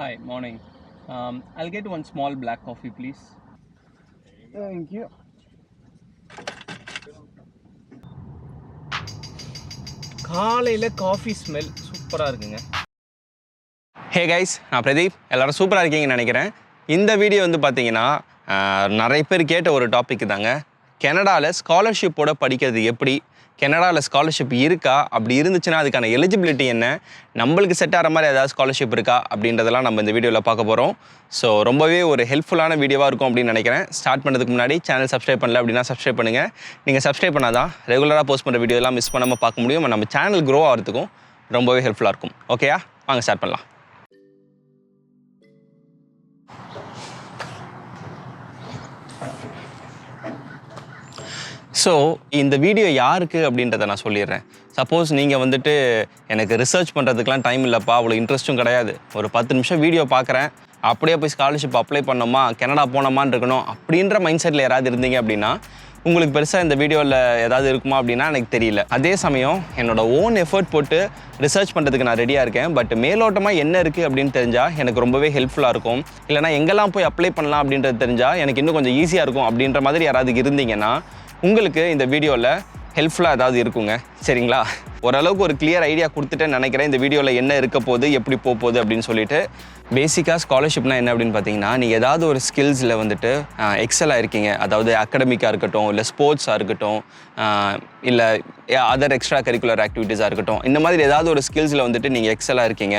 Hi, morning. I'll get one small black coffee, please. Thank you. காலையில் coffee smell சூப்பராக இருக்குங்க. Hey guys, நான் பிரதீப். எல்லோரும் சூப்பராக இருக்கீங்கன்னு நினைக்கிறேன். இந்த வீடியோ வந்து பார்த்தீங்கன்னா நிறைய பேர் கேட்ட ஒரு டாபிக் தாங்க. கனடாவில் ஸ்காலர்ஷிப்போட படிக்கிறது எப்படி, கனடாவில் ஸ்காலர்ஷிப் இருக்கா, அப்படி இருந்துச்சுன்னா அதுக்கான எலிஜிபிலிட்டி என்ன, நம்மளுக்கு செட் ஆகிற மாதிரி ஏதாவது ஸ்காலர்ஷிப் இருக்கா அப்படின்றதெல்லாம் நம்ம இந்த வீடியோவில் பார்க்க போகிறோம். ஸோ ரொம்பவே ஒரு ஹெல்ப்ஃபுல்லான வீடியோவாக இருக்கும் அப்படின்னு நினைக்கிறேன். ஸ்டார்ட் பண்ணுறதுக்கு முன்னாடி சேனல் சப்ஸ்கிரைப் பண்ணல அப்படின்னா சப்ஸ்கிரைப் பண்ணுங்கள். நீங்கள் சப்ஸ்கிரைப் பண்ணாதான் ரெகுலராக போஸ்ட் பண்ணுற வீடியோலாம் மிஸ் பண்ணாமல் பார்க்க முடியும். நம்ம சேனல் க்ரோ ஆகிறதுக்கும் ரொம்பவே ஹெல்ப்ஃபுல்லாக இருக்கும். ஓகேயா, வாங்க ஸ்டார்ட் பண்ணலாம். ஸோ இந்த வீடியோ யாருக்கு அப்படின்றத நான் சொல்லிடுறேன். சப்போஸ் நீங்கள் வந்துட்டு எனக்கு ரிசர்ச் பண்ணுறதுக்கெலாம் டைம் இல்லைப்பா, அவ்வளோ இன்ட்ரெஸ்ட்டும் கிடையாது, ஒரு 10 நிமிஷம் வீடியோ பார்க்குறேன், அப்படியே போய் ஸ்காலர்ஷிப் அப்ளை பண்ணோமா, கனடா போனோமான்னு இருக்கணும் அப்படின்ற மைண்ட் செட்டில் யாராவது இருந்தீங்க அப்படின்னா உங்களுக்கு பெருசாக இந்த வீடியோவில் ஏதாவது இருக்குமா அப்படின்னா எனக்கு தெரியல. அதே சமயம் என்னோடய ஓன் எஃபர்ட் போட்டு ரிசர்ச் பண்ணுறதுக்கு நான் ரெடியாக இருக்கேன். பட் மேலோட்டமாக என்ன இருக்குது அப்படின்னு தெரிஞ்சால் எனக்கு ரொம்பவே ஹெல்ப்ஃபுல்லாக இருக்கும். இல்லைனா எங்கெல்லாம் போய் அப்ளை பண்ணலாம் அப்படின்றது தெரிஞ்சால் எனக்கு இன்னும் கொஞ்சம் ஈஸியாக இருக்கும் அப்படின்ற மாதிரி யாராவது இருந்தீங்கன்னா உங்களுக்கு இந்த வீடியோவில் ஹெல்ப்ஃபுல்லாக ஏதாவது இருக்குங்க. சரிங்களா, ஓரளவுக்கு ஒரு கிளியர் ஐடியா கொடுத்துட்டேன்னு நினைக்கிறேன். இந்த வீடியோவில் என்ன இருக்க போகுது, எப்படி போகுது அப்படின்னு சொல்லிட்டு. பேசிக்காக ஸ்காலர்ஷிப்னால் என்ன அப்படின்னு பார்த்தீங்கன்னா, நீங்கள் ஏதாவது ஒரு ஸ்கில்ஸில் வந்துட்டு எக்ஸலாக இருக்கீங்க, அதாவது அகடமிக்காக இருக்கட்டும், இல்லை ஸ்போர்ட்ஸாக இருக்கட்டும், இல்லை அதர் எக்ஸ்ட்ரா கரிக்குலர் ஆக்டிவிட்டீஸாக இருக்கட்டும், இந்த மாதிரி ஏதாவது ஒரு ஸ்கில்ஸில் வந்துட்டு நீங்கள் எக்ஸலாக இருக்கீங்க,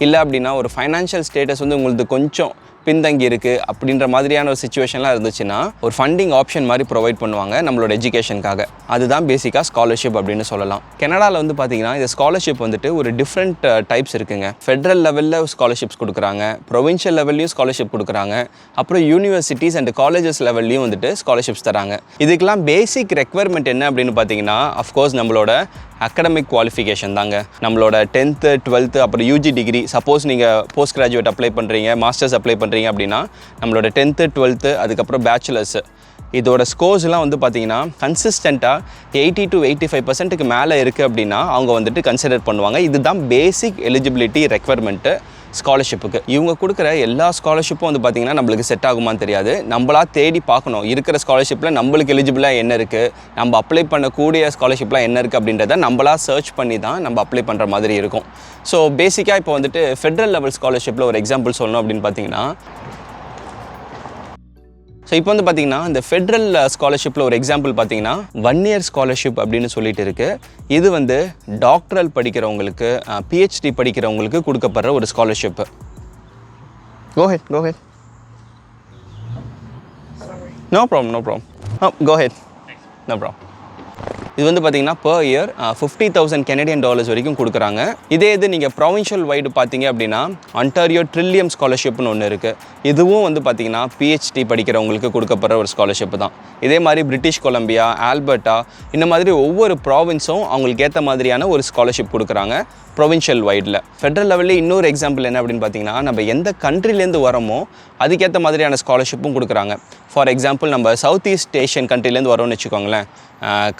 இல்லை அப்படின்னா ஒரு ஃபைனான்ஷியல் ஸ்டேட்டஸ் வந்து உங்களுக்கு கொஞ்சம் பின்தங்கி இருக்குது அப்படின்ற மாதிரியான ஒரு சிச்சுவேஷன்லாம் இருந்துச்சுன்னா ஒரு ஃபண்டிங் ஆப்ஷன் மாதிரி ப்ரொவைட் பண்ணுவாங்க நம்மளோட எஜுகேஷனுக்காக. அதுதான் பேசிக்காக ஸ்காலர்ஷிப் அப்படின்னு சொல்லலாம். கனடாவில் வந்து பார்த்தீங்கன்னா இந்த ஸ்காலர்ஷிப் வந்துட்டு ஒரு டிஃப்ரெண்ட் டைப்ஸ் இருக்குங்க. ஃபெட்ரல் லெவலில் ஸ்காலர்ஷிப்ஸ் கொடுக்குறாங்க, ப்ரொவின்ஷியல் லெவல்லையும் ஸ்காலர்ஷிப் கொடுக்குறாங்க, அப்புறம் யூனிவர்சிட்டிஸ் அண்ட் காலேஜஸ் லெவல்லையும் வந்துட்டு ஸ்காலர்ஷிப்ஸ் தராங்க. இதுக்கெல்லாம் பேசிக் ரெக்வயர்மெண்ட் என்ன அப்படின்னு பார்த்தீங்கன்னா, அஃப்கோர்ஸ் நம்மளோட அகடமிக் குவாலிஃபிகேஷன் தாங்க. நம்மளோட 10th 12th அப்புறம் யூஜி டிகிரி, சப்போஸ் நீங்கள் போஸ்ட் கிராஜுவேட் அப்ளை பண்ணுறீங்க, மாஸ்டர்ஸ் அப்ளை பண்ணுறீங்க அப்படின்னா நம்மளோட 10th 12th அதுக்கப்புறம் பேச்சுலர்ஸ், இதோட ஸ்கோர்ஸ்லாம் வந்து பார்த்தீங்கன்னா கன்சிஸ்டண்ட்டாக 80 to 85% மேலே இருக்குது அப்படின்னா அவங்க வந்துட்டு கன்சிடர் பண்ணுவாங்க. இதுதான் பேசிக் எலிஜிபிலிட்டி ரெக்வயர்மெண்ட்டு ஸ்காலர்ஷிப்புக்கு. இவங்க கொடுக்குற எல்லா ஸ்காலர்ஷிப்பும் வந்து பார்த்திங்கன்னா நம்மளுக்கு செட் ஆகுமான்னு தெரியாது. நம்மளாக தேடி பார்க்கணும் இருக்கிற ஸ்காலர்ஷிப்பில் நம்மளுக்கு எலிஜிபிளாக என்ன இருக்குது, நம்ம அப்ளை பண்ணக்கூடிய ஸ்காலர்ஷிப்லாம் என்ன இருக்குது அப்படின்றத நம்மளாக சர்ச் பண்ணி தான் நம்ம அப்ளை பண்ணுற மாதிரி இருக்கும். ஸோ பேசிக்காக இப்போ வந்துட்டு ஃபெட்ரல் லெவல் ஸ்காலர்ஷிப்பில் ஒரு எக்ஸாம்பிள் சொல்லணும் அப்படின்னு பார்த்தீங்கன்னா, ஸோ இப்போ வந்து பார்த்தீங்கன்னா இந்த ஃபெட்ரல் ஸ்காலர்ஷிப்பில் ஒரு எக்ஸாம்பிள் பார்த்தீங்கன்னா 1 year ஸ்காலர்ஷிப் அப்படின்னு சொல்லிட்டு இருக்குது. இது வந்து டாக்டரல் படிக்கிறவங்களுக்கு, பிஹெச்டி படிக்கிறவங்களுக்கு கொடுக்கப்படுற ஒரு scholarship. Go ahead. No problem. Go ahead. No problem. இது வந்து பார்த்தீங்கன்னா பர் இயர் 50,000 கெனடியன் டாலர்ஸ் வரைக்கும் கொடுக்குறாங்க. இதே இது நீங்கள் ப்ரொவின்ஷியல் வைடு பார்த்தீங்க அப்படின்னா அன்டாரியோ ட்ரில்லியம் ஸ்காலர்ஷிப்னு ஒன்று இருக்குது. இதுவும் வந்து பார்த்தீங்கன்னா பிஹெச்டி படிக்கிறவங்களுக்கு கொடுக்கப்படுற ஒரு ஸ்காலர்ஷிப் தான். இதே மாதிரி பிரிட்டிஷ் கொலம்பியா, ஆல்பர்ட்டா, இந்த மாதிரி ஒவ்வொரு ப்ராவின்ஸும் அவங்களுக்கு ஏற்ற மாதிரியான ஒரு ஸ்காலர்ஷிப் கொடுக்குறாங்க ப்ரொவின்ஷியல் வைடில். ஃபெட்ரல் லெவலில் இன்னொரு எக்ஸாம்பிள் என்ன அப்படின்னு பார்த்தீங்கன்னா, நம்ம எந்த கண்ட்ரிலேருந்து வரோமோ அதுக்கேற்ற மாதிரியான ஸ்காலர்ஷிப்பும் கொடுக்குறாங்க. ஃபார் எக்ஸாம்பிள் நம்ம சவுத் ஈஸ்ட் ஏஷியன் கண்ட்ரிலேருந்து வரோம்னு வச்சுக்கோங்களேன்,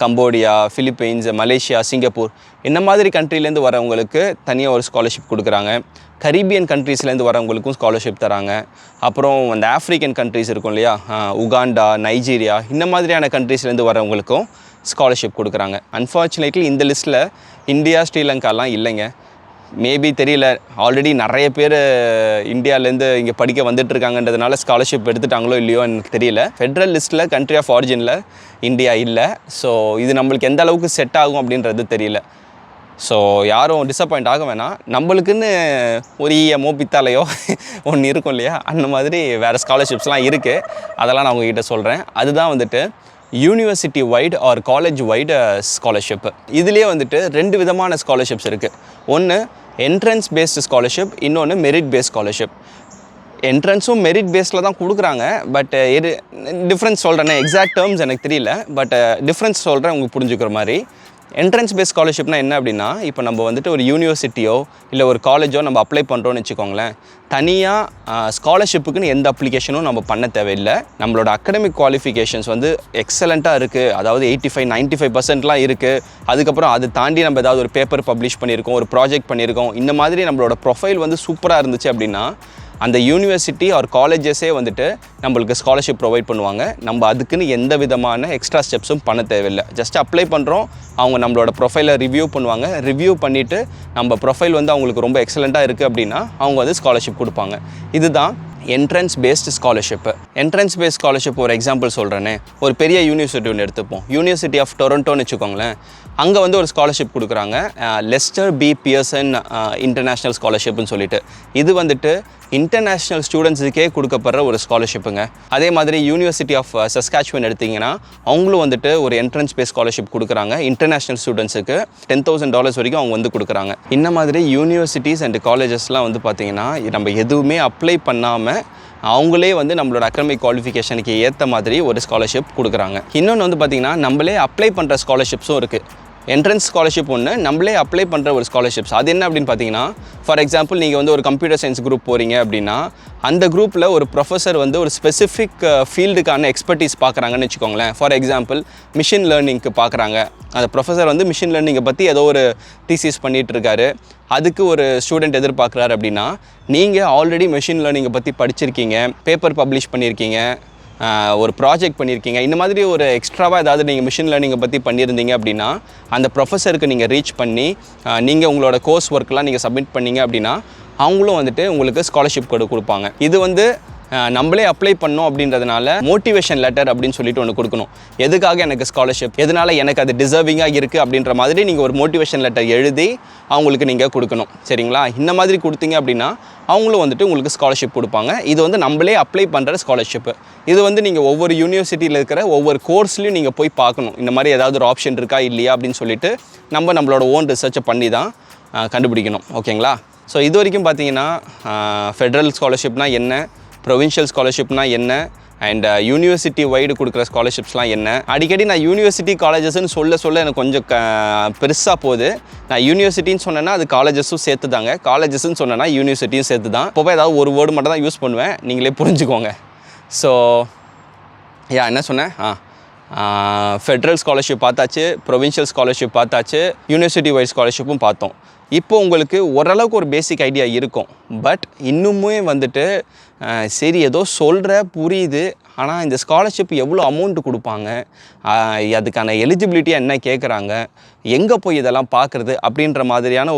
கம்போடியா, ஃபிலிப்பைன்ஸ், மலேசியா, சிங்கப்பூர், இந்த மாதிரி கண்ட்ரிலேருந்து வரவங்களுக்கு தனியாக ஒரு ஸ்காலர்ஷிப் கொடுக்குறாங்க. கரீபியன் கண்ட்ரீஸ்லேருந்து வரவங்களுக்கும் ஸ்காலர்ஷிப் தராங்க. அப்புறம் அந்த ஆஃப்ரிக்கன் கண்ட்ரீஸ் இருக்கும் இல்லையா, உகாண்டா, நைஜீரியா, இந்த மாதிரியான கண்ட்ரீஸ்லேருந்து வரவங்களுக்கும் ஸ்காலர்ஷிப் கொடுக்குறாங்க. அன்ஃபார்ச்சுனேட்லி இந்த லிஸ்ட்டில் இந்தியா, ஸ்ரீலங்காலாம் இல்லைங்க. மேபி தெரியல, ஆல்ரெடி நிறைய பேர் இந்தியாவிலேருந்து இங்கே படிக்க வந்துட்டுருக்காங்கன்றதுனால ஸ்காலர்ஷிப் எடுத்துட்டாங்களோ இல்லையோ எனக்கு தெரியல. ஃபெட்ரல் லிஸ்ட்டில் கண்ட்ரி ஆஃப் ஆரிஜினில் இந்தியா இல்லை. ஸோ இது நம்மளுக்கு எந்த அளவுக்கு செட் ஆகும் அப்படின்றது தெரியல. ஸோ யாரும் டிசப்பாயிண்ட் ஆக வேணாம். நம்மளுக்குன்னு ஒரு ஈயமோ பித்தாலையோ ஒன்று இருக்கும் இல்லையா, அந்த மாதிரி வேறு ஸ்காலர்ஷிப்ஸ்லாம் இருக்குது. அதெல்லாம் நான் உங்ககிட்ட சொல்கிறேன். அதுதான் வந்துட்டு university wide or college wide scholarship. இதுலேயே வந்துட்டு 2 விதமான ஸ்காலர்ஷிப்ஸ் இருக்குது. ஒன்று என்ட்ரன்ஸ் பேஸ்டு ஸ்காலர்ஷிப், இன்னொன்று மெரிட் பேஸ்ட் ஸ்காலர்ஷிப். என்ட்ரன்ஸும் மெரிட் பேஸில் தான் கொடுக்குறாங்க. பட் டிஃப்ரென்ஸ் சொல்கிறேன், எக்ஸாக்ட் டேர்ம்ஸ் எனக்கு தெரியல, பட் டிஃப்ரென்ஸ் சொல்கிறேன் உங்களுக்கு புரிஞ்சுக்கிற மாதிரி. என்ட்ரன்ஸ் பேஸ்ட் ஸ்காலர்ஷிப்னா என்ன அப்படின்னா, இப்போ நம்ம வந்துட்டு ஒரு யூனிவர்சிட்டியோ இல்லை ஒரு காலேஜோ நம்ம அப்ளை பண்ணுறோன்னு வச்சுக்கோங்களேன், தனியாக ஸ்காலர்ஷிப்புக்குன்னு எந்த அப்ளிகேஷனும் நம்ம பண்ண தேவையில்லை. நம்மளோட அகடமிக் குவாலிஃபிகேஷன்ஸ் வந்து எக்ஸலண்ட்டாக இருக்குது, அதாவது 85-95% இருக்குது. அதுக்கப்புறம் அதை தாண்டி நம்ம ஏதாவது ஒரு பேப்பர் பப்ளிஷ் பண்ணியிருக்கோம், ஒரு ப்ராஜெக்ட் பண்ணியிருக்கோம், இந்த மாதிரி நம்மளோட ப்ரொஃபைல் வந்து சூப்பராக இருந்துச்சு அப்படின்னா அந்த யூனிவர்சிட்டி ஆர் காலேஜஸே வந்துட்டு நம்மளுக்கு ஸ்காலர்ஷிப் ப்ரொவைட் பண்ணுவாங்க. நம்ம அதுக்குன்னு எந்த விதமான எக்ஸ்ட்ரா ஸ்டெப்ஸும் பண்ண தேவையில்லை. ஜஸ்ட் அப்ளை பண்ணுறோம், அவங்க நம்மளோட ப்ரொஃபைலை ரிவ்யூ பண்ணுவாங்க. ரிவ்யூ பண்ணிவிட்டு நம்ம ப்ரொஃபைல் வந்து அவங்களுக்கு ரொம்ப எக்ஸலண்ட்டாக இருக்குது அப்படின்னா அவங்க வந்து ஸ்காலர்ஷிப் கொடுப்பாங்க. இதுதான் entrance based scholarship. Entrance based scholarship ஒரு எக்ஸாம்பிள் சொல்கிறேனே, ஒரு பெரிய யூனிவர்சிட்டி ஒன்று எடுத்துப்போம். யூனிவர்சிட்டி ஆஃப் டொரண்டோன்னு வச்சுக்கோங்களேன். அங்கே வந்து ஒரு ஸ்காலர்ஷிப் கொடுக்குறாங்க, லெஸ்டர் பி பியர்சன் இன்டர்நேஷ்னல் ஸ்காலர்ஷிப்னு சொல்லிட்டு. இது வந்துட்டு இன்டர்நேஷ்னல் ஸ்டூடெண்ட்ஸுக்கே கொடுக்கப்படுற ஒரு ஸ்காலர்ஷிப்புங்க. அதே மாதிரி யூனிவர்சிட்டி ஆஃப் சஸ்காச்சுவன் எடுத்திங்கன்னா அவங்களும் வந்துட்டு ஒரு என்ட்ரன்ஸ் பேஸ் ஸ்காலர்ஷிப் கொடுக்குறாங்க. இன்டர்நேஷ்னல் ஸ்டூடெண்ட்ஸுக்கு $10,000 வரைக்கும் அவங்க வந்து கொடுக்குறாங்க. இந்த மாதிரி யூனிவர்சிட்டிஸ் அண்ட் காலேஜஸ்லாம் வந்து பார்த்திங்கன்னா நம்ம எதுவுமே அப்ளை பண்ணாமல் அவங்களே வந்து நம்மளோட அகாடமிக் குவாலிஃபிகேஷனுக்கு ஏற்ற மாதிரி ஒரு ஸ்காலர்ஷிப் கொடுக்குறாங்க. இன்னொன்று வந்து பார்த்திங்கன்னா நம்மளே அப்ளை பண்ணுற ஸ்காலர்ஷிப்ஸும் இருக்குது. என்ட்ரன்ஸ் ஸ்காலர்ஷிப் ஒன்று, நம்மளே அப்ளை பண்ணுற ஒரு ஸ்காலர்ஷிப்ஸ். அது என்ன அப்படின்னு பார்த்தீங்கன்னா, ஃபார் எக்ஸாம்பிள் நீங்கள் வந்து ஒரு கம்ப்யூட்டர் சயின்ஸ் குரூப் போகிறீங்க அப்படின்னா அந்த குரூப்பில் ஒரு ப்ரொஃபஸர் வந்து ஒரு ஸ்பெசிஃபிக் ஃபீல்டுக்கான எக்ஸ்பர்டீஸ் பார்க்குறாங்கன்னு வச்சுக்கோங்களேன். ஃபார் எக்ஸாம்பிள் மிஷின் லேர்னிங்க்கு பார்க்குறாங்க. அந்த ப்ரொஃபஸர் வந்து மிஷின் லேர்னிங்கை பற்றி ஏதோ ஒரு தீசிஸ் பண்ணிகிட்டு இருக்காரு, அதுக்கு ஒரு ஸ்டூடெண்ட் எதிர்பார்க்குறாரு அப்படின்னா நீங்கள் ஆல்ரெடி மிஷின் லேர்னிங்கை பற்றி படிச்சிருக்கீங்க, பேப்பர் பப்ளிஷ் பண்ணியிருக்கீங்க, ஒரு ப்ராஜெக்ட் பண்ணியிருக்கீங்க, இந்த மாதிரி ஒரு எக்ஸ்ட்ராவாக ஏதாவது நீங்கள் மிஷின் லேர்னிங்கை பற்றி பண்ணியிருந்தீங்க அப்படின்னா அந்த ப்ரொஃபஸருக்கு நீங்கள் ரீச் பண்ணி நீங்கள் உங்களோட கோர்ஸ் ஒர்க்லாம் நீங்கள் சப்மிட் பண்ணீங்க அப்படின்னா அவங்களும் வந்துட்டு உங்களுக்கு ஸ்காலர்ஷிப் கொடுப்பாங்க. இது வந்து நம்மளே அப்ளை பண்ணோம் அப்படின்றதுனால மோட்டிவேஷன் லெட்டர் அப்படின்னு சொல்லிட்டு ஒன்று கொடுக்கணும். எதுக்காக எனக்கு ஸ்காலர்ஷிப், எதனால் எனக்கு அது டிசர்விங்காக இருக்குது அப்படின்ற மாதிரி நீங்கள் ஒரு மோட்டிவேஷன் லெட்டர் எழுதி அவங்களுக்கு நீங்கள் கொடுக்கணும். சரிங்களா? இந்த மாதிரி கொடுத்தீங்க அப்படின்னா அவங்களும் வந்துட்டு உங்களுக்கு ஸ்காலர்ஷிப் கொடுப்பாங்க. இது வந்து நம்மளே அப்ளை பண்ணுற ஸ்காலர்ஷிப்பு. இது வந்து நீங்கள் ஒவ்வொரு யூனிவர்சிட்டியில் இருக்கிற ஒவ்வொரு கோர்ஸ்லையும் நீங்கள் போய் பார்க்கணும், இந்த மாதிரி ஏதாவது ஒரு ஆப்ஷன் இருக்கா இல்லையா அப்படின்னு சொல்லிட்டு நம்மளோட ஓன் ரிசர்ச்சை பண்ணி தான் கண்டுபிடிக்கணும். ஓகேங்களா? ஸோ இது வரைக்கும் பார்த்தீங்கன்னா ஃபெட்ரல் ஸ்காலர்ஷிப்னால் என்ன, ப்ரொவின்ஷியல் ஸ்காலர்ஷிப்னால் என்ன, அண்ட் யூனிவர்சிட்டி வைடு கொடுக்குற ஸ்காலர்ஷிப்ஸ்லாம் என்ன. அடிக்கடி நான் யூனிவர்சிட்டி காலேஜஸ்ன்னு சொல்ல எனக்கு கொஞ்சம் பெருசாக போகுது. நான் யூனிவர்சிட்டின்னு சொன்னேன்னா அது காலேஜஸும் சேர்த்து தாங்க, காலேஜஸ்ன்னு சொன்னேன்னா யூனிவர்சிட்டியும் சேர்த்து தான். இப்போ ஏதாவது ஒரு வேர்டு மட்டும் தான் யூஸ் பண்ணுவேன், நீங்களே புரிஞ்சுக்கோங்க. ஸோ என்ன சொன்னேன், ஃபெட்ரல் ஸ்காலர்ஷிப் பார்த்தாச்சு, ப்ரொவின்ஷியல் ஸ்காலர்ஷிப் பார்த்தாச்சு, யூனிவர்சிட்டி வைட் ஸ்காலர்ஷிப்பும் பார்த்தோம். இப்போ உங்களுக்கு ஓரளவுக்கு ஒரு பேசிக் ஐடியா இருக்கும். பட் இன்னுமே வந்துட்டு சரி ஏதோ சொல்கிற புரியுது, ஆனால் இந்த ஸ்காலர்ஷிப் எவ்வளோ அமௌண்ட்டு கொடுப்பாங்க, அதுக்கான எலிஜிபிலிட்டியாக என்ன கேட்குறாங்க, எங்கே போய் இதெல்லாம் பார்க்குறது அப்படின்ற மாதிரியான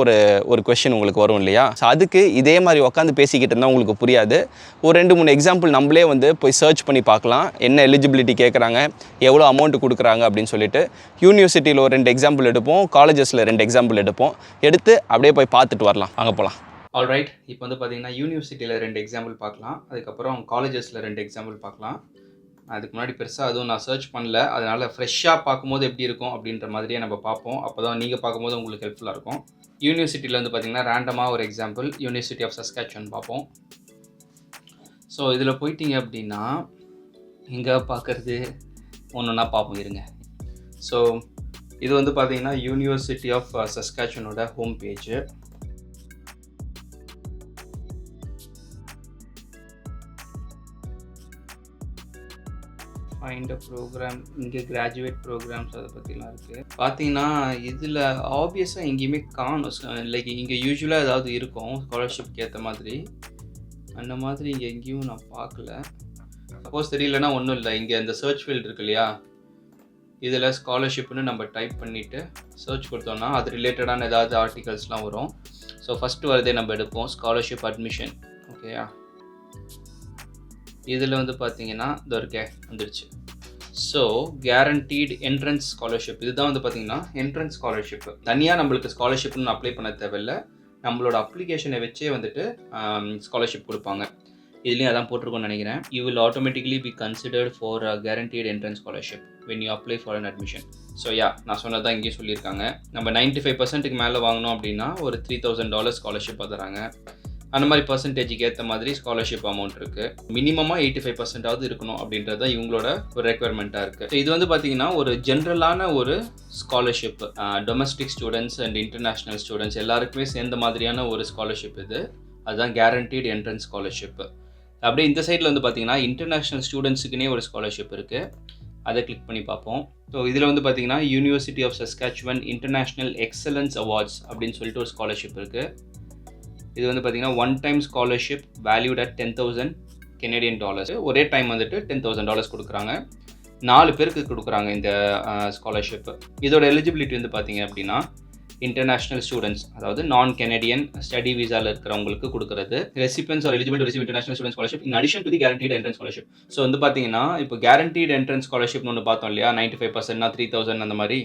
ஒரு கொஷின் உங்களுக்கு வரும் இல்லையா? ஸோ அதுக்கு இதே மாதிரி உட்காந்து பேசிக்கிட்டு இருந்தால் உங்களுக்கு புரியாது. ஒரு 2-3 எக்ஸாம்பிள் நம்மளே வந்து போய் சர்ச் பண்ணி பார்க்கலாம், என்ன எலிஜிபிலிட்டி கேட்குறாங்க, எவ்வளோ அமௌண்ட்டு கொடுக்குறாங்க அப்படின்னு சொல்லிட்டு. யூனிவர்சிட்டியில் ஒரு 2 எக்ஸாம்பிள் எடுப்போம், காலேஜஸில் 2 எக்ஸாம்பிள் எடுத்து அப்படியே போய் பார்த்துட்டு வரலாம். அங்கே போகலாம். ஆல்ரைட், இப்போ வந்து பார்த்தீங்கன்னா யூனிவர்சிட்டியில் 2 எக்ஸாம்பிள் பார்க்கலாம், அதுக்கப்புறம் காலேஜஸில் 2 எக்ஸாம்பிள் பார்க்கலாம். அதுக்கு முன்னாடி பெருசாக அதுவும் நான் சர்ச் பண்ணல, அதனால் ஃப்ரெஷ்ஷாக பார்க்கும்போது எப்படி இருக்கும் அப்படின்ற மாதிரியே நம்ம பார்ப்போம். அப்போ தான் நீங்கள் பார்க்கும்போது உங்களுக்கு ஹெல்ப்ஃபுல்லாக இருக்கும். யூனிவர்சிட்டியில் வந்து பார்த்திங்கன்னா ரேண்டமாக ஒரு எக்ஸாம்பிள் யூனிவர்சிட்டி ஆஃப் சஸ்காச்சுவன் பார்ப்போம். ஸோ இதில் போயிட்டீங்க அப்படின்னா இங்கே பார்க்குறது ஒன்றா பார்ப்போம், இருங்க. ஸோ இது வந்து பார்த்திங்கன்னா யூனிவர்சிட்டி ஆஃப் சஸ்காச்சுவனோட home page. Find a program, இங்கே கிராஜுவேட் ப்ரோக்ராம்ஸ் அதை பற்றிலாம் இருக்குது. பார்த்தீங்கன்னா இதில் ஆப்வியஸாக எங்கேயுமே காணும், லைக் இங்கே யூஸ்வலாக ஏதாவது இருக்கும் ஸ்காலர்ஷிப்க்கு ஏற்ற மாதிரி, அந்த மாதிரி இங்கே எங்கேயும் நான் பார்க்கல. சப்போஸ் தெரியலனா ஒன்றும் இல்லை, இங்கே இந்த சர்ச் ஃபீல்டு இருக்கு இல்லையா, இதில் ஸ்காலர்ஷிப்னு நம்ம டைப் பண்ணிவிட்டு சர்ச் கொடுத்தோம்னா அது ரிலேட்டடான ஏதாவது ஆர்டிகல்ஸ்லாம் வரும். ஸோ ஃபஸ்ட்டு வரதே நம்ம எடுப்போம், ஸ்காலர்ஷிப் அட்மிஷன். ஓகேயா? இதில் வந்து பார்த்தீங்கன்னா இது இருக்கே வந்துடுச்சு. ஸோ கேரண்டீட் என்ட்ரன்ஸ் ஸ்காலர்ஷிப், இதுதான் வந்து பார்த்தீங்கன்னா என்ட்ரன்ஸ் ஸ்காலர்ஷிப். தனியாக நம்மளுக்கு ஸ்காலர்ஷிப்னு அப்ளை பண்ண தேவையில்லை, நம்மளோட அப்ளிகேஷனை வச்சே வந்துட்டு ஸ்காலர்ஷிப் கொடுப்பாங்க. இதுலேயும் அதான் போட்டிருக்கோன்னு நினைக்கிறேன். You will automatically be considered for a guaranteed entrance scholarship when you apply for an admission. So நான் சொன்னதான் இங்கேயும் சொல்லியிருக்காங்க. நம்ம 95%க்கு மேலே வாங்கினோம் அப்படின்னா ஒரு $3,000 ஸ்காலர்ஷிப்பாக தராங்க. அந்த மாதிரி பர்சன்டேஜுக்கு ஏற்ற மாதிரி ஸ்காலர்ஷிப் அமௌண்ட் இருக்குது. மினிமமாக 85% இருக்கணும் அப்படின்றது தான் இவங்களோட ஒரு ரெக்குவயர்மெண்ட்டாக இருக்குது. ஸோ இது வந்து பார்த்திங்கன்னா ஒரு ஜென்ரலான ஒரு scholarship, domestic students and international students எல்லாருக்குமே சேர்ந்த மாதிரியான ஒரு ஸ்காலர்ஷிப் இது. அதுதான் கேரண்டீட் என்ட்ரன்ஸ் ஸ்காலர்ஷிப். அப்படியே இந்த சைடில் வந்து பார்த்திங்கன்னா இன்டர்நேஷ்னல் ஸ்டூடெண்ட்ஸுக்குனே ஒரு ஸ்காலர்ஷிப் இருக்குது, அதை கிளிக் பண்ணி பார்ப்போம். ஸோ இதில் வந்து பார்த்திங்கன்னா university of Saskatchewan international excellence awards அப்படின்னு சொல்லிட்டு ஒரு ஸ்காலர்ஷிப் இருக்குது. இது வந்து பார்த்தீங்கன்னா one time scholarship valued at $10,000 Canadian dollars. ஒரே டைம் வந்துட்டு $10,000 கொடுக்குறாங்க. 4 பேருக்கு கொடுக்குறாங்க இந்த ஸ்காலர்ஷிப். இதோட எலிஜிபிலிட்டி வந்து பார்த்தீங்க அப்படின்னா இன்டர்நேஷனல் ஸ்டூடெண்ட்ஸ், அதாவது நான் கெனடியன் ஸ்டடி விசாவில் இருக்கிறவங்களுக்கு கொடுக்குறது. Recipients are eligible to receive international student scholarship in addition to the guaranteed entrance scholarship. So வந்து பார்த்தீங்கன்னா இப்போ கேரண்டீட் என்ட்ரன்ஸ் ஸ்காலர்ஷிப்னு ஒன்று பார்த்தோம் இல்லையா, 95%னா 3,000 அந்த மாதிரி,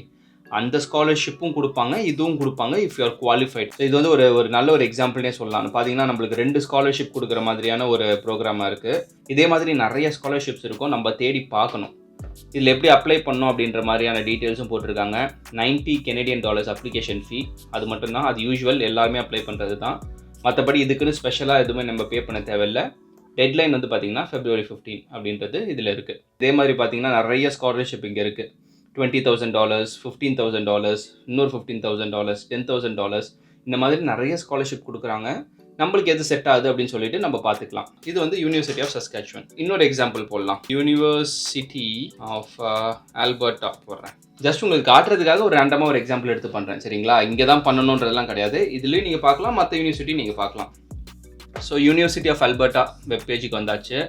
அந்த ஸ்காலர்ஷிப்பும் கொடுப்பாங்க, இதுவும் கொடுப்பாங்க if you are qualified. So இது வந்து ஒரு நல்ல ஒரு எக்ஸாம்பிள்னே சொல்லலாம். பார்த்தீங்கன்னா நம்மளுக்கு 2 ஸ்காலர்ஷிப் கொடுக்குற மாதிரியான ஒரு ப்ரோக்ராமாக இருக்குது. இதே மாதிரி நிறைய ஸ்காலர்ஷிப்ஸ் இருக்கும், நம்ம தேடி பார்க்கணும். இதில் எப்படி அப்ளை பண்ணணும் அப்படின்ற மாதிரியான டீட்டெயில்ஸும் போட்டிருக்காங்க. $90 Canadian அப்ளிகேஷன் ஃபீ, அது மட்டும்தான். அது யூஸ்வல் எல்லாருமே அப்ளை பண்ணுறது தான். மற்றபடி இதுக்குன்னு ஸ்பெஷலாக எதுவுமே நம்ம பே பண்ண தேவையில்லை. டெட்லைன் வந்து பார்த்தீங்கன்னா February 15 அப்படின்றது இதில் இருக்குது. இதே மாதிரி பார்த்தீங்கன்னா நிறைய ஸ்காலர்ஷிப் இங்கே இருக்குது. $20,000, $15,000, இன்னொரு $15,000, $10,000, இந்த மாதிரி நிறைய ஸ்காலர்ஷிப் கொடுக்குறாங்க. நம்மளுக்கு எது செட் ஆகுது அப்படின்னு சொல்லிட்டு நம்ம பார்த்துக்கலாம். இது வந்து யூனிவர்சிட்டி ஆஃப் சஸ்கேச்சுவன். இன்னொரு எக்ஸாம்பிள் போடலாம். யூனிவர்சிட்டி ஆஃப் ஆல்பர்ட்டா போடுறேன். ஜஸ்ட் உங்களுக்கு காட்டுறதுக்காக ஒரு ரேண்டமாக ஒரு எக்ஸாம்பிள் எடுத்து பண்ணுறேன், சரிங்களா? இங்கே தான் பண்ணணுன்றதெல்லாம் கிடையாது. இதுலேயும் நீங்கள் பார்க்கலாம், மற்ற யூனிவர்சிட்டி நீங்கள் பார்க்கலாம். So university of Alberta web பேஜுக்கு வந்தாச்சு.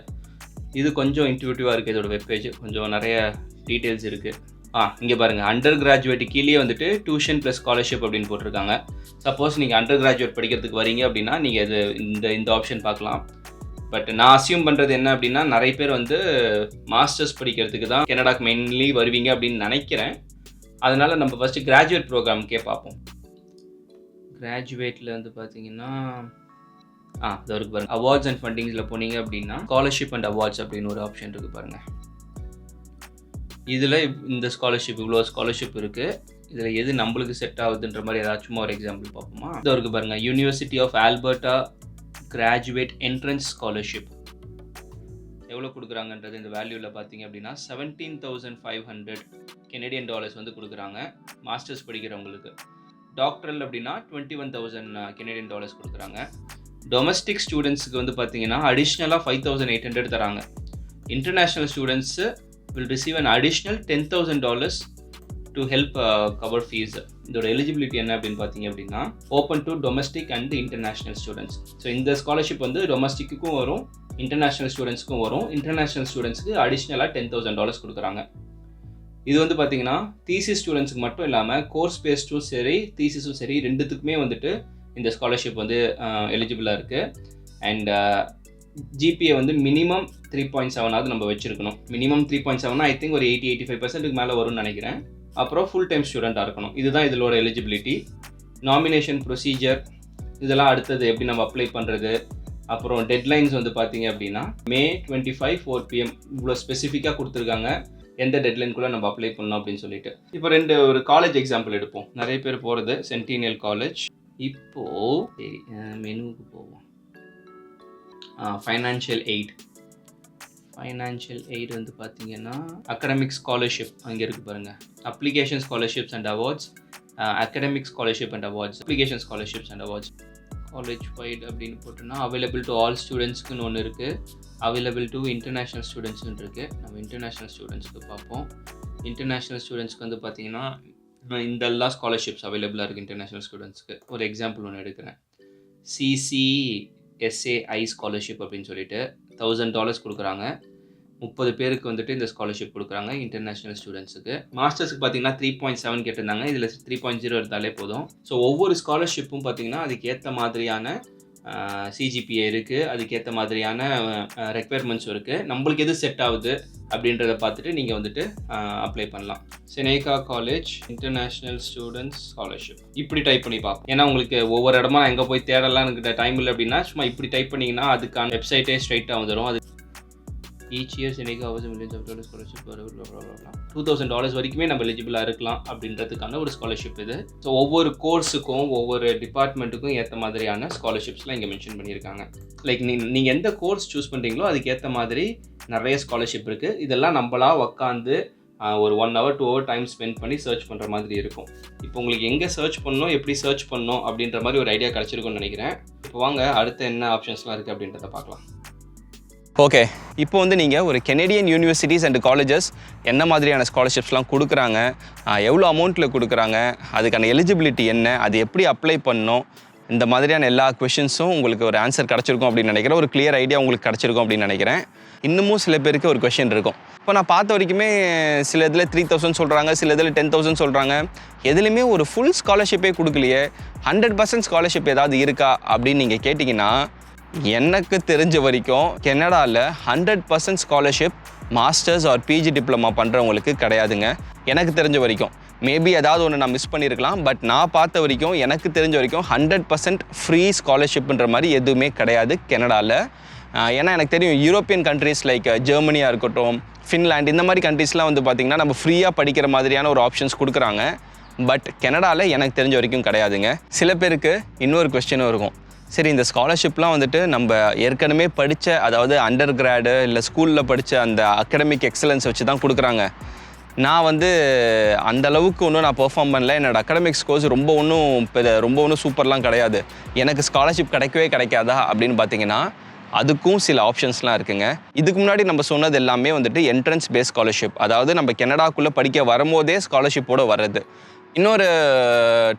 இது கொஞ்சம் இன்ட்யூட்டிவாக இருக்குது. இதோட வெப் பேஜ் கொஞ்சம் நிறைய டீட்டெயில்ஸ் இருக்குது. இங்கே பாருங்கள், அண்டர் கிராஜுவேட் கீழே வந்துட்டு டியூஷன் ப்ளஸ் ஸ்காலர்ஷிப் அப்படின்னு போட்டிருக்காங்க. சப்போஸ் நீங்கள் அண்டர் கிராஜுவேட் படிக்கிறதுக்கு வரீங்க அப்படின்னா நீங்கள் இது இந்த ஆப்ஷன் பார்க்கலாம். பட் நான் அசியூம் பண்ணுறது என்ன அப்படின்னா, நிறைய பேர் வந்து மாஸ்டர்ஸ் படிக்கிறதுக்கு தான் கனடாக்கு மெயின்லி வருவீங்க அப்படின்னு நினைக்கிறேன். அதனால் நம்ம ஃபஸ்ட்டு கிராஜுவேட் ப்ரோக்ராம்க்கே பார்ப்போம். கிராஜுவேட்டில் வந்து பார்த்தீங்கன்னா இது இருக்கு பாருங்கள், அவார்ட்ஸ் அண்ட் ஃபண்டிங்ஸில் போனீங்க அப்படின்னா ஸ்காலர்ஷிப் அண்ட் அவார்ட்ஸ் அப்படின்னு ஒரு ஆப்ஷன் இருக்குது பாருங்கள். இதில் இந்த ஸ்காலர்ஷிப், இவ்வளோ ஸ்காலர்ஷிப் இருக்குது. இதில் எது நம்மளுக்கு செட் ஆகுதுன்ற மாதிரி ஏதாச்சும் ஒரு எக்ஸாம்பிள் பார்ப்போமா? இது இருக்குது பாருங்கள், university of Alberta graduate entrance scholarship எவ்வளோ கொடுக்குறாங்கன்றது இந்த வேல்யூவில் பார்த்தீங்க அப்படின்னா $17,500 Canadian வந்து கொடுக்குறாங்க மாஸ்டர்ஸ் படிக்கிறவங்களுக்கு. டாக்டரல் அப்படின்னா $21,000 Canadian கொடுக்குறாங்க. டொமஸ்டிக் ஸ்டூடெண்ட்ஸுக்கு வந்து பார்த்தீங்கன்னா அடிஷ்னலாக $5,800 தராங்க. International students will receive an additional $10,000 to help cover fees. இதோட எலிஜிபிலிட்டி என்ன அப்படின்னு பார்த்தீங்க அப்படின்னா open to domestic and international students. So இந்த ஸ்காலர்ஷிப் வந்து டொமஸ்டிக்குக்கும் வரும், இன்டர்நேஷ்னல் ஸ்டூடெண்ட்ஸ்க்கும் வரும். இன்டர்நேஷ்னல் ஸ்டூடெண்ட்ஸ்க்கு அடிஷ்னலாக $10,000 கொடுக்குறாங்க. இது வந்து பார்த்தீங்கன்னா தீசிஸ் ஸ்டூடெண்ட்ஸுக்கு மட்டும் இல்லாமல் கோர்ஸ் பேஸ்டும் சரி தீசிஸும் சரி ரெண்டுத்துக்குமே வந்துட்டு இந்த ஸ்காலர்ஷிப் வந்து எலிஜிபிளாக இருக்குது. அண்ட் ஜிபிஏ வந்து மினிமம் 3.7 நம்ம வச்சுருக்கணும். மினிமம் 3.7 ஐ திங்க் ஒரு 80-85% மேலே வரும்னு நினைக்கிறேன். அப்புறம் ஃபுல் டைம் ஸ்டூடெண்ட்டாக இருக்கணும். இதுதான் இதோட எலிஜிபிலிட்டி. நாமினேஷன் ப்ரொசீஜர் இதெல்லாம் அடுத்தது எப்படி நம்ம அப்ளை பண்ணுறது. அப்புறம் டெட்லைன்ஸ் வந்து பார்த்தீங்க அப்படின்னா May 25 4 PM இவ்வளோ ஸ்பெசிஃபிக்காக கொடுத்துருக்காங்க, எந்த டெட்லைனுக்குள்ளே நம்ம அப்ளை பண்ணணும் அப்படின்னு சொல்லிட்டு. இப்போ ஒரு காலேஜ் எக்ஸாம்பிள் எடுப்போம். நிறைய பேர் போகிறது சென்டினியல் காலேஜ். இப்போது சரி மெனுவுக்கு போவோம். ஃபைனான்ஷியல் எய்ட் வந்து பார்த்தீங்கன்னா அகடமிக் ஸ்காலர்ஷிப் அங்கே இருக்குது பாருங்கள். Application scholarships and awards, academic scholarship and awards, application scholarships and awards, college wide அப்படின்னு போட்டோன்னா அவைலபிள் டு ஆல் ஸ்டூடெண்ட்ஸ்க்குன்னு ஒன்று இருக்குது, அவைலபிள் டு இன்டர்நேஷ்னல் ஸ்டூடெண்ட்ஸ்னு இருக்குது. நம்ம இன்டர்நேஷ்னல் ஸ்டூடெண்ட்ஸ்க்கு பார்ப்போம். இன்டர்நேஷ்னல் ஸ்டூடெண்ட்ஸ்க்கு வந்து பார்த்தீங்கன்னா இந்த எல்லா ஸ்காலர்ஷிப்ஸ் அவைலபிளாக இருக்குது இன்டர்நேஷ்னல் ஸ்டூடெண்ட்ஸ்க்கு. ஒரு எக்ஸாம்பிள் ஒன்று எடுக்கிறேன். CCSAI ஸ்காலர்ஷிப் அப்படின்னு சொல்லிட்டு $1,000 கொடுக்குறாங்க. 30 பேருக்கு வந்துட்டு இந்த ஸ்காலர்ஷிப் கொடுக்குறாங்க இன்டர்நேஷ்னல் ஸ்டூடெண்ட்ஸுக்கு. மாஸ்டர்ஸுக்கு பார்த்தீங்கன்னா 3.7 கேட்டிருந்தாங்க, இதில் 3.0 இருந்தாலே போதும். ஸோ ஒவ்வொரு ஸ்காலர்ஷிப்பும் பார்த்தீங்கன்னா அதுக்கேற்ற மாதிரியான சிஜிபிஏ இருக்குது, அதுக்கேற்ற மாதிரியான ரெக்குயர்மெண்ட்ஸும் இருக்குது. நம்மளுக்கு எது செட் ஆகுது அப்படின்றத பார்த்துட்டு நீங்கள் வந்துட்டு அப்ளை பண்ணலாம். செனேகா காலேஜ் இன்டர்நேஷ்னல் ஸ்டூடெண்ட்ஸ் ஸ்காலர்ஷிப் இப்படி டைப் பண்ணி பார்ப்போம். ஏன்னா உங்களுக்கு ஒவ்வொரு இடமா எங்கே போய் தேடலாம் எனக்கு டைம் இல்லை அப்படின்னா சும்மா இப்படி டைப் பண்ணிங்கன்னா அதுக்கான வெப்சைட்டே ஸ்ட்ரைட்டாக வந்துடும். அது each year Seneca offers millions of dollars scholarship $2,000 வரைக்குமே நம்ம எலிஜிபிளாக இருக்கலாம் அப்படின்றதுக்கான ஒரு ஸ்காலர்ஷிப் இது. ஸோ ஒவ்வொரு கோர்ஸுக்கும் ஒவ்வொரு டிபார்ட்மெண்ட்டுக்கும் ஏற்ற மாதிரியான ஸ்காலர்ஷிப்ஸ்லாம் இங்கே மென்ஷன் பண்ணியிருக்காங்க. லைக் நீங்கள் எந்த கோர்ஸ் சூஸ் பண்ணுறீங்களோ அதுக்கேற்ற மாதிரி நிறைய ஸ்காலர்ஷிப் இருக்குது. இதெல்லாம் நம்மளாக உட்காந்து ஒரு 1 hour 2 hour டைம் ஸ்பெண்ட் பண்ணி சர்ச் பண்ணுற மாதிரி இருக்கும். இப்போ உங்களுக்கு எங்கே சர்ச் பண்ணணும், எப்படி சர்ச் பண்ணணும் அப்படின்ற மாதிரி ஒரு ஐடியா கிடச்சிருக்குன்னு நினைக்கிறேன். இப்போ வாங்க அடுத்து என்ன ஆப்ஷன்ஸ்லாம் இருக்குது அப்படின்றத பார்க்கலாம். ஓகே, இப்போ வந்து நீங்கள் ஒரு கெனடியன் யூனிவர்சிட்டிஸ் அண்ட் காலேஜஸ் என்ன மாதிரியான ஸ்காலர்ஷிப்ஸ்லாம் கொடுக்குறாங்க, எவ்வளோ அமௌண்ட்டில் கொடுக்குறாங்க, அதுக்கான எலிஜிபிலிட்டி என்ன, அது எப்படி அப்ளை பண்ணணும், இந்த மாதிரியான எல்லா கொஷின்ஸும் உங்களுக்கு ஒரு ஆன்சர் கிடச்சிருக்கும் அப்படின்னு நினைக்கிறேன். ஒரு கிளியர் ஐடியா உங்களுக்கு கிடச்சிருக்கும் அப்படின்னு நினைக்கிறேன். இன்னமும் சில பேருக்கு ஒரு கொஷின் இருக்கும். இப்போ நான் பார்த்த வரைக்குமே சில இதில் 3000 சொல்கிறாங்க, சில இதில் 10,000 சொல்கிறாங்க. எதுலையுமே ஒரு ஃபுல் ஸ்காலர்ஷிப்பே கொடுக்கலையே, 100% ஸ்காலர்ஷிப் ஏதாவது இருக்கா அப்படின்னு நீங்கள் கேட்டிங்கன்னா, எனக்கு தெரிஞ்ச வரைக்கும் கனடாவில் 100% scholarship masters or PG diploma பண்ணுறவங்களுக்கு கிடையாதுங்க. எனக்கு தெரிஞ்ச வரைக்கும் மேபி ஏதாவது ஒன்று நான் மிஸ் பண்ணியிருக்கலாம். பட் நான் பார்த்த வரைக்கும் எனக்கு தெரிஞ்ச வரைக்கும் 100% ஃப்ரீ ஸ்காலர்ஷிப்ன்ற மாதிரி எதுவுமே கிடையாது கனடாவில். ஏன்னா எனக்கு தெரியும் யூரோப்பியன் கண்ட்ரீஸ் லைக் ஜெர்மனியாக இருக்கட்டும், ஃபின்லாண்ட், இந்த மாதிரி கண்ட்ரீஸ்லாம் வந்து பார்த்திங்கன்னா நம்ம ஃப்ரீயாக படிக்கிற மாதிரியான ஒரு ஆப்ஷன்ஸ் கொடுக்குறாங்க. பட் கனடாவில் எனக்கு தெரிஞ்ச வரைக்கும் கிடையாதுங்க. சில பேருக்கு இன்னொரு கொஸ்டினும் இருக்கும். சரி, இந்த ஸ்காலர்ஷிப்லாம் வந்துட்டு நம்ம ஏற்கனவே படித்த, அதாவது அண்டர் கிராடு இல்லை ஸ்கூலில் படித்த அந்த அகடமிக் எக்ஸலன்ஸ் வச்சு தான் கொடுக்குறாங்க. நான் வந்து அந்தளவுக்கு ஒன்றும் நான் பெர்ஃபார்ம் பண்ணல. என்னோடய அகடமிக் ஸ்கோர்ஸ் ரொம்ப ஒன்றும் சூப்பர்லாம் கிடையாது. எனக்கு ஸ்காலர்ஷிப் கிடைக்கவே கிடைக்காதா அப்படின்னு பார்த்தீங்கன்னா, அதுக்கும் சில ஆப்ஷன்ஸ்லாம் இருக்குங்க. இதுக்கு முன்னாடி நம்ம சொன்னது எல்லாமே வந்துட்டு என்ட்ரன்ஸ் பேஸ் ஸ்காலர்ஷிப், அதாவது நம்ம கனடாக்குள்ளே படிக்க வரும்போதே ஸ்காலர்ஷிப்போடு வர்றது. இன்னொரு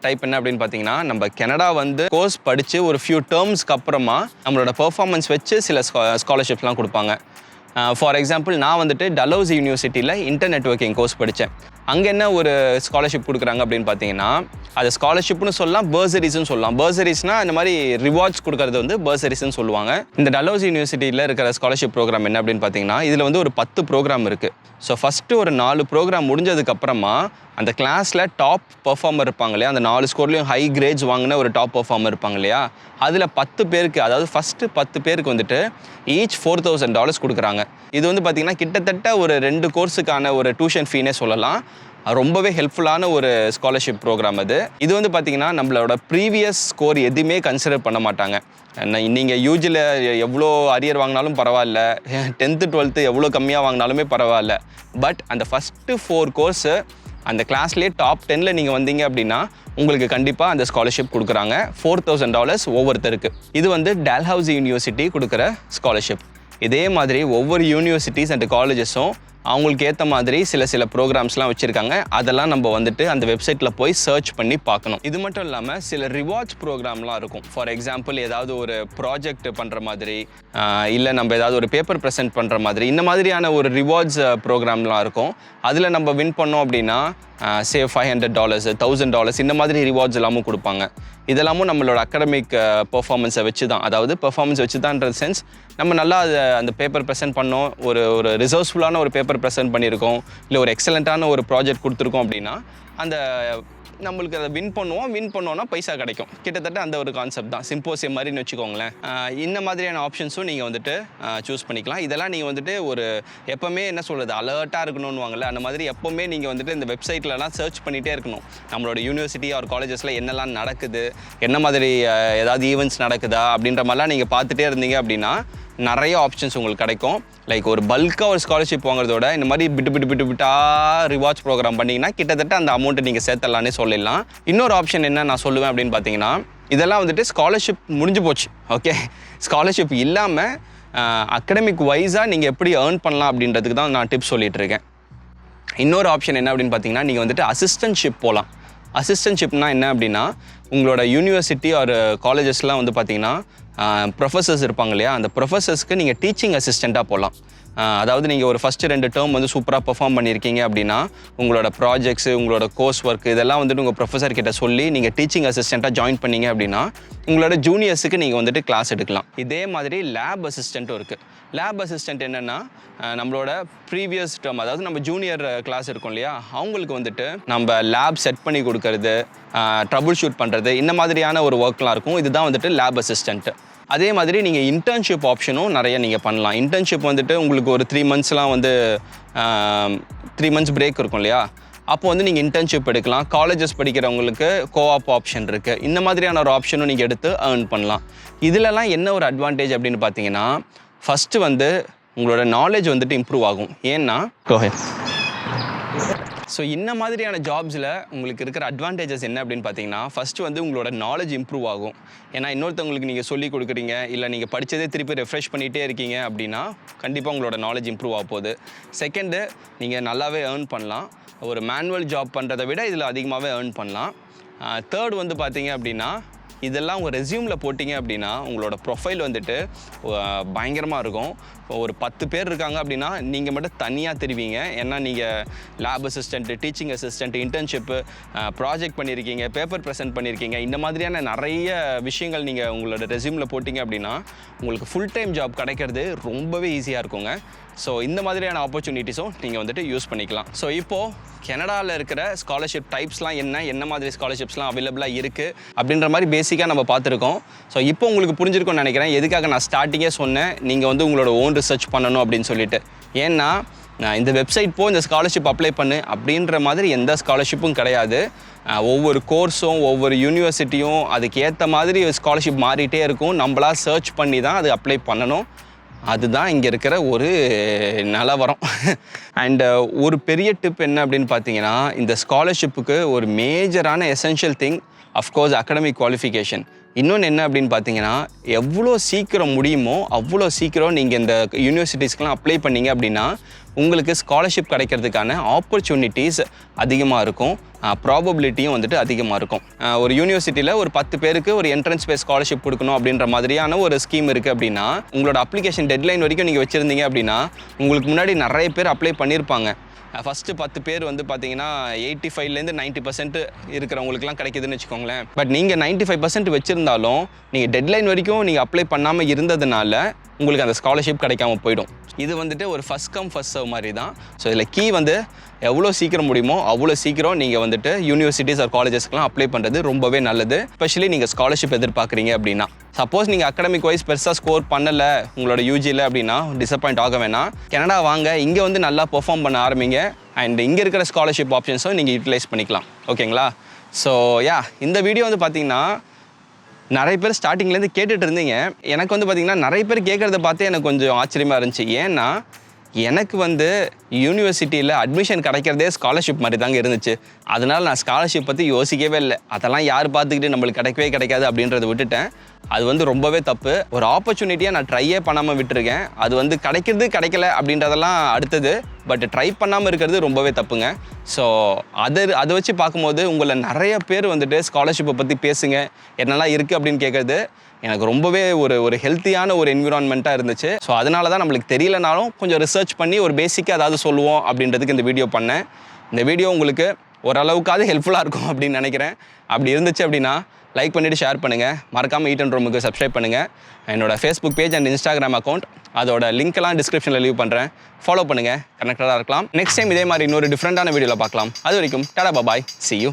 டைப் என்ன அப்படின்னு பார்த்தீங்கன்னா, நம்ம கனடா வந்து கோர்ஸ் படித்து ஒரு ஃபியூ டேர்ம்ஸ்க்கு அப்புறமா நம்மளோட பெர்ஃபார்மன்ஸ் வச்சு சில ஸ்காலர்ஷிப்ஸ்லாம் கொடுப்பாங்க. ஃபார் எக்ஸாம்பிள், நான் வந்துட்டு டலஹவுசி யூனிவர்சிட்டியில் இன்டர் நெட்வொர்க்கிங் கோர்ஸ் படித்தேன். அங்கே என்ன ஒரு ஸ்காலர்ஷிப் கொடுக்குறாங்க அப்படின்னு பார்த்தீங்கன்னா, அது ஸ்காலர்ஷிப்னு சொல்லலாம், பர்சரிஸ்ன்னு சொல்லலாம். பர்சரிஸ்னால் இந்த மாதிரி ரிவார்ட்ஸ் கொடுக்கறது வந்து பர்சரிஸ்ன்னு சொல்லுவாங்க. இந்த டலஹவுசி யூனிவர்சிட்டியில் இருக்கிற ஸ்காலர்ஷிப் ப்ரோக்ராம் என்ன அப்படின்னு பார்த்தீங்கன்னா, இதில் வந்து ஒரு 10 ப்ரோக்ராம் இருக்குது. ஸோ ஃபஸ்ட்டு ஒரு 4 ப்ரோக்ராம் முடிஞ்சதுக்கப்புறமா அந்த கிளாஸில் டாப் பர்ஃபார்மர் இருப்பாங்க இல்லையா, அந்த 4 ஸ்கோர்லேயும் ஹை கிரேட்ஸ் வாங்கின ஒரு டாப் பர்ஃபார்மர் இருப்பாங்க இல்லையா, அதில் 10 பேருக்கு, அதாவது ஃபஸ்ட்டு 10 பேருக்கு வந்துட்டு ஈச் $4,000 கொடுக்குறாங்க. இது வந்து பார்த்திங்கன்னா கிட்டத்தட்ட ஒரு 2 கோர்ஸுக்கான ஒரு டியூஷன் ஃபீனே சொல்லலாம். ரொம்பவே ஹெல்ப்ஃபுல்லான ஒரு ஸ்காலர்ஷிப் ப்ரோக்ராம் அது. இது வந்து பார்த்திங்கன்னா நம்மளோட ப்ரீவியஸ் ஸ்கோர் எதுவுமே கன்சிடர் பண்ண மாட்டாங்க. நீங்கள் யூஜியில் எவ்வளோ அரியர் வாங்கினாலும் பரவாயில்ல, 10th 12th எவ்வளோ கம்மியாக வாங்கினாலுமே பரவாயில்ல. பட் அந்த ஃபஸ்ட்டு 4 கோர்ஸு அந்த கிளாஸ்லேயே டாப் 10ல் நீங்கள் வந்தீங்க அப்படின்னா உங்களுக்கு கண்டிப்பாக அந்த ஸ்காலர்ஷிப் கொடுக்குறாங்க. $4,000 ஒவ்வொருத்தருக்கு. இது வந்து டல்ஹவுசி யூனிவர்சிட்டி கொடுக்குற ஸ்காலர்ஷிப். இதே மாதிரி ஒவ்வொரு யூனிவர்சிட்டிஸ் அண்ட் காலேஜஸும் அவங்களுக்கு ஏற்ற மாதிரி சில ப்ரோக்ராம்ஸ்லாம் வச்சுருக்காங்க. அதெல்லாம் நம்ம வந்துட்டு அந்த வெப்சைட்டில் போய் சர்ச் பண்ணி பார்க்கணும். இது மட்டும் இல்லாமல் சில ரிவார்ட்ஸ் ப்ரோக்ராம்லாம் இருக்கும். ஃபார் எக்ஸாம்பிள், ஏதாவது ஒரு ப்ராஜெக்ட் பண்ணுற மாதிரி, இல்லை நம்ம ஏதாவது ஒரு பேப்பர் ப்ரெசென்ட் பண்ணுற மாதிரி, இந்த மாதிரியான ஒரு ரிவார்ட்ஸ் ப்ரோக்ராம்லாம் இருக்கும். அதில் நம்ம வின் பண்ணோம் அப்படின்னா சேவ் $500, $1,000 இந்த மாதிரி ரிவார்ட்ஸ் எல்லாமும் கொடுப்பாங்க. இதெல்லாமும் நம்மளோட அகடமிக் பெர்ஃபார்மன்ஸை வச்சு தான், அதாவது பெர்ஃபார்மன்ஸ் வச்சு தான்ன்ற சென்ஸ் நம்ம நல்லா அந்த பேப்பர் ப்ரெசென்ட் பண்ணோம், ஒரு ரிசோர்ஸ்ஃபுல்லான ஒரு பேப்பர் ப்ரெசென்ட் பண்ணியிருக்கோம், இல்லை ஒரு எக்ஸலண்ட்டான ஒரு ப்ராஜெக்ட் கொடுத்துருக்கோம் அப்படின்னா அந்த நம்மளுக்கு அதை வின் பண்ணோன்னா பைசா கிடைக்கும். கிட்டத்தட்ட அந்த ஒரு கான்செப்ட் தான், சிம்போசியம் மாதிரின்னு வச்சுக்கோங்களேன். இந்த மாதிரியான ஆப்ஷன்ஸும் நீங்கள் வந்துட்டு சூஸ் பண்ணிக்கலாம். இதெல்லாம் நீங்கள் வந்துட்டு ஒரு எப்போவுமே என்ன சொல்கிறது, அலர்ட்டாக இருக்கணும்னு வாங்கல, அந்த மாதிரி எப்போவுமே நீங்கள் வந்துட்டு இந்த வெப்சைட்லலாம் சர்ச் பண்ணிகிட்டே இருக்கணும். நம்மளோட யூனிவர்சிட்டி ஆர் காலேஜஸில் என்னெல்லாம் நடக்குது, என்ன மாதிரி ஏதாவது ஈவெண்ட்ஸ் நடக்குதா அப்படின்ற மாதிரிலாம் நீங்கள் பார்த்துட்டே இருந்தீங்க அப்படின்னா நிறைய ஆப்ஷன்ஸ் உங்களுக்கு கிடைக்கும். லைக் ஒரு பல்காக ஒரு ஸ்காலர்ஷிப் வாங்குறதோட இந்த மாதிரி பிட்டா ரிவார்ட்ஸ் ப்ரோக்ராம் பண்ணிங்கன்னா கிட்டத்தட்ட அந்த அமௌண்ட்டை நீங்கள் சேர்த்தலான்னே சொல்லிடலாம். இன்னொரு ஆப்ஷன் என்ன நான் சொல்லுவேன் அப்படின்னு பார்த்தீங்கன்னா, இதெல்லாம் வந்துட்டு ஸ்காலர்ஷிப் முடிஞ்சு போச்சு. ஓகே, ஸ்காலர்ஷிப் இல்லாமல் அகடமிக் வைஸாக நீங்கள் எப்படி ஏர்ன் பண்ணலாம் அப்படின்றதுக்கு தான் நான் டிப்ஸ் சொல்லிகிட்டு இருக்கேன். இன்னொரு ஆப்ஷன் என்ன அப்படின்னு பார்த்தீங்கன்னா, நீங்கள் வந்துட்டு அசிஸ்டன்ட்ஷிப் போகலாம். அசிஸ்டன்ட்ஷிப்னா என்ன அப்படின்னா, உங்களோட யூனிவர்சிட்டி ஒரு காலேஜஸ்லாம் வந்து பார்த்தீங்கன்னா ப்ரொஃபஸர்ஸ் இருப்பாங்க இல்லையா, அந்த ப்ரொஃபஸர்ஸ்க்கு நீங்கள் டீச்சிங் அசிஸ்டண்ட்டாக போகலாம். அதாவது நீங்கள் ஒரு ஃபஸ்ட்டு 2 டேர்ம் வந்து சூப்பராக பெர்ஃபார்ம் பண்ணியிருக்கீங்க அப்படின்னா உங்களோட ப்ராஜெக்ட்ஸு, உங்களோட கோர்ஸ் ஒர்க் இதெல்லாம் வந்துட்டு உங்கள் ப்ரொஃபஸர் கிட்ட சொல்லி நீங்கள் டீச்சிங் அசிஸ்டண்ட்டாக ஜாயின் பண்ணீங்க அப்படின்னா உங்களோட ஜூனியர்ஸுக்கு நீங்கள் வந்துட்டு கிளாஸ் எடுக்கலாம். இதே மாதிரி லேப் அசிஸ்டண்ட்டும் இருக்குது. லேப் அசிஸ்டண்ட் என்னென்னா, நம்மளோட ப்ரீவியஸ் டேர்ம், அதாவது நம்ம ஜூனியர் கிளாஸ் இருக்கும் இல்லையா, அவங்களுக்கு வந்துட்டு நம்ம லேப் செட் பண்ணி கொடுக்கறது, ட்ரபுள் ஷூட் பண்ணுறது, இந்த மாதிரியான ஒரு ஒர்க்லாம் இருக்கும். இதுதான் வந்துட்டு லேப் அசிஸ்டண்ட்டு. அதே மாதிரி நீங்கள் இன்டர்ன்ஷிப் ஆப்ஷனும் நிறைய நீங்கள் பண்ணலாம். இன்டர்ன்ஷிப் வந்துட்டு உங்களுக்கு ஒரு 3 மந்த்ஸ்லாம் வந்து 3 மந்த்ஸ் பிரேக் இருக்கும் இல்லையா, அப்போ வந்து நீங்கள் இன்டர்ன்ஷிப் எடுக்கலாம். காலேஜஸ் படிக்கிறவங்களுக்கு கோஆப் ஆப்ஷன் இருக்குது. இந்த மாதிரியான ஒரு ஆப்ஷனும் நீங்கள் எடுத்து ஏர்ன் பண்ணலாம். இதிலலாம் என்ன ஒரு அட்வான்டேஜ் அப்படின்னு பார்த்தீங்கன்னா, ஃபஸ்ட்டு வந்து உங்களோட நாலேஜ் வந்துட்டு இம்ப்ரூவ் ஆகும். ஏன்னா ஸோ இந்த மாதிரியான ஜாப்ஸில் உங்களுக்கு இருக்கிற அட்வான்டேஜஸ் என்ன அப்படின்னு பார்த்தீங்கன்னா, ஃபஸ்ட்டு வந்து உங்களோட நாலேஜ் இம்ப்ரூவ் ஆகும். ஏன்னா இன்னொருத்தவங்களுக்கு நீங்கள் சொல்லிக் கொடுக்குறீங்க, இல்லை நீங்கள் படித்ததே திருப்பி ரெஃப்ரெஷ் பண்ணிகிட்டே இருக்கீங்க அப்படின்னா கண்டிப்பாக உங்களோட நாலேஜ் இம்ப்ரூவ் ஆக போகுது. செகண்டு, நீங்கள் நல்லாவே ஏர்ன் பண்ணலாம். ஒரு மேனுவல் ஜாப் பண்ணுறதை விட இதில் அதிகமாகவே ஏர்ன் பண்ணலாம். தேர்ட் வந்து பார்த்தீங்க அப்படின்னா, இதெல்லாம் உங்கள் ரெஸ்யூமில் போட்டிங்க அப்படின்னா உங்களோட ப்ரொஃபைல் வந்துட்டு பயங்கரமாக இருக்கும். ஒரு 10 பேர் இருக்காங்க அப்படின்னா நீங்கள் மட்டும் தனியாக தெரிவிங்க. ஏன்னா நீங்கள் lab assistant, teaching assistant, internship, project பண்ணியிருக்கீங்க, பேப்பர் ப்ரெசென்ட் பண்ணியிருக்கீங்க. இந்த மாதிரியான நிறைய விஷயங்கள் நீங்கள் உங்களோட ரெஸ்யூமில் போட்டிங்க அப்படின்னா உங்களுக்கு ஃபுல் டைம் ஜாப் கிடைக்கிறது ரொம்பவே ஈஸியாக இருக்குங்க. ஸோ இந்த மாதிரியான ஆப்பர்ச்சுனிட்டிஸும் நீங்கள் வந்துட்டு யூஸ் பண்ணிக்கலாம். ஸோ இப்போது கனடாவில் இருக்கிற ஸ்காலர்ஷிப் டைப்ஸ்லாம் என்ன மாதிரி ஸ்காலர்ஷிப்ஸ்லாம் அவைலபிளாக இருக்குது அப்படின்ற மாதிரி பேசிக்காக நம்ம பார்த்துருக்கோம். ஸோ இப்போ உங்களுக்கு புரிஞ்சிருக்கும்னு நினைக்கிறேன் எதுக்காக நான் ஸ்டார்டிங்கே சொன்னேன் நீங்கள் வந்து உங்களோட ஓன் ரிசர்ச் பண்ணணும் அப்படின்னு சொல்லிட்டு. ஏன்னா இந்த வெப்சைட் இந்த ஸ்காலர்ஷிப் அப்ளை பண்ணு அப்படின்ற மாதிரி எந்த ஸ்காலர்ஷிப்பும் கிடையாது. ஒவ்வொரு கோர்ஸும் ஒவ்வொரு யூனிவர்சிட்டியும் அதுக்கு ஏற்ற மாதிரி ஸ்காலர்ஷிப் மாறிட்டே இருக்கும். நம்மளா சர்ச் பண்ணி தான் அது அப்ளை பண்ணணும். அதுதான் இங்கே இருக்கிற ஒரு நிலவரம். அண்ட் ஒரு பெரிய டிப் என்ன அப்படின்னு பார்த்தீங்கன்னா, இந்த ஸ்காலர்ஷிப்புக்கு ஒரு மேஜரான essential thing of course academic qualification. இன்னொன்று என்ன அப்படின்னு பார்த்தீங்கன்னா, எவ்வளோ சீக்கிரம் முடியுமோ அவ்வளோ சீக்கிரம் நீங்கள் இந்த யூனிவர்சிட்டிஸ்க்கெலாம் அப்ளை பண்ணிங்க அப்படின்னா உங்களுக்கு ஸ்காலர்ஷிப் கிடைக்கிறதுக்கான ஆப்பர்ச்சுனிட்டிஸ் அதிகமாக இருக்கும், ப்ராபபிலிட்டியும் வந்துட்டு அதிகமாக இருக்கும். ஒரு யூனிவர்சிட்டியில் ஒரு 10 பேருக்கு ஒரு என்ட்ரன்ஸ் பேஸ் ஸ்காலர்ஷிப் கொடுக்கணும் அப்படின்ற மாதிரியான ஒரு ஸ்கீம் இருக்குது அப்படின்னா உங்களோட அப்ளிகேஷன் டெட்லைன் வரைக்கும் நீங்கள் வச்சுருந்தீங்க அப்படின்னா உங்களுக்கு முன்னாடி நிறைய பேர் அப்ளை பண்ணியிருப்பாங்க. ஃபஸ்ட்டு 10 பேர் வந்து பார்த்தீங்கன்னா 85லேருந்து 90% இருக்கிறவங்களுக்குலாம் கிடைக்குதுன்னு வச்சுக்கோங்களேன். பட் நீங்கள் 95% வச்சுருந்தாலும் நீங்கள் டெட்லைன் வரைக்கும் நீங்கள் அப்ளை பண்ணாமல் இருந்ததுனால உங்களுக்கு அந்த ஸ்காலர்ஷிப் கிடைக்காம போயிடும். இது வந்துட்டு ஒரு ஃபஸ்ட் கம் ஃபஸ்ட் சர்வ் மாதிரி தான். ஸோ இதில் கீ வந்து எவ்வளோ சீக்கிரம் முடியுமோ அவ்வளோ சீக்கிரம் நீங்கள் வந்துட்டு யூனிவர்சிட்டிஸ் ஆர் காலேஜஸ்க்குலாம் அப்ளை பண்ணுறது ரொம்பவே நல்லது. ஸ்பெஷலி நீங்கள் ஸ்காலர்ஷிப் எதிர்பார்க்குறீங்க அப்படின்னா. சப்போஸ் நீங்கள் அகடமிக் வைஸ் பெருசாக ஸ்கோர் பண்ணலை உங்களோட யூஜியில் அப்படின்னா டிசப்பாயிண்ட் ஆக வேணாம். கனடா வாங்க, இங்கே வந்து நல்லா பெர்ஃபார்ம் பண்ண ஆரம்பிங்க. அண்ட் இங்கே இருக்கிற ஸ்காலர்ஷிப் ஆப்ஷன்ஸும் நீங்கள் யூட்டிலைஸ் பண்ணிக்கலாம். ஓகேங்களா? ஸோ இந்த வீடியோ வந்து பார்த்தீங்கன்னா நிறைய பேர் ஸ்டார்டிங்லேருந்து கேட்டுட்டு இருந்தீங்க. எனக்கு வந்து பார்த்திங்கன்னா நிறைய பேர் கேட்குறத பார்த்தே எனக்கு கொஞ்சம் ஆச்சரியமாக இருந்துச்சு. ஏன்னா எனக்கு வந்து யூனிவர்சிட்டியில் அட்மிஷன் கிடைக்கிறதே ஸ்காலர்ஷிப் மாதிரி தாங்க இருந்துச்சு. அதனால் நான் ஸ்காலர்ஷிப் பற்றி யோசிக்கவே இல்லை. அதெல்லாம் யார் பார்த்துக்கிட்டு நம்மளுக்கு கிடைக்கவே கிடைக்காது அப்படின்றத விட்டுட்டேன். அது வந்து ரொம்பவே தப்பு. ஒரு ஆப்பர்ச்சுனிட்டியாக நான் ட்ரையே பண்ணாமல் விட்டுருக்கேன். அது வந்து கிடைக்கிறது கிடைக்கல அப்படின்றதெல்லாம் அடுத்தது. பட் ட்ரை பண்ணாமல் இருக்கிறது ரொம்பவே தப்புங்க. ஸோ அதை வச்சு பார்க்கும்போது உங்களை நிறைய பேர் வந்துட்டு ஸ்காலர்ஷிப்பை பற்றி பேசுங்க, என்னெல்லாம் இருக்குது அப்படின்னு கேட்குறது எனக்கு ரொம்பவே ஒரு ஹெல்த்தியான ஒரு என்விரான்மெண்ட்டாக இருந்துச்சு. ஸோ அதனால தான் நம்மளுக்கு தெரியலனாலும் கொஞ்சம் ரிசர்ச் பண்ணி ஒரு பேசிக்காக ஏதாவது சொல்லுவோம் அப்படின்றதுக்கு இந்த வீடியோ பண்ணேன். இந்த வீடியோ உங்களுக்கு ஓரளவுக்காவது ஹெல்ப்ஃபுல்லாக இருக்கும் அப்படின்னு நினைக்கிறேன். அப்படி இருந்துச்சு அப்படின்னா லைக் பண்ணிவிட்டு ஷேர் பண்ணுங்கள். மறக்காமல் ஈட் அண்ட் ரூமுக்கு சப்ஸ்கிரைப் பண்ணுங்கள். என்னோடய Facebook page and Instagram account அதோட லிங்க்கெல்லாம் டிஸ்கிரிப்ஷனில் லீவ் பண்ணுறேன். ஃபாலோ பண்ணுங்கள், கனெக்டடாக இருக்கலாம். நெக்ஸ்ட் டைம் இதே மாதிரி இன்னொரு டிஃப்ரெண்ட்டான வீடியோவில் பார்க்கலாம். அது வரைக்கும் டாடா பாய், see you.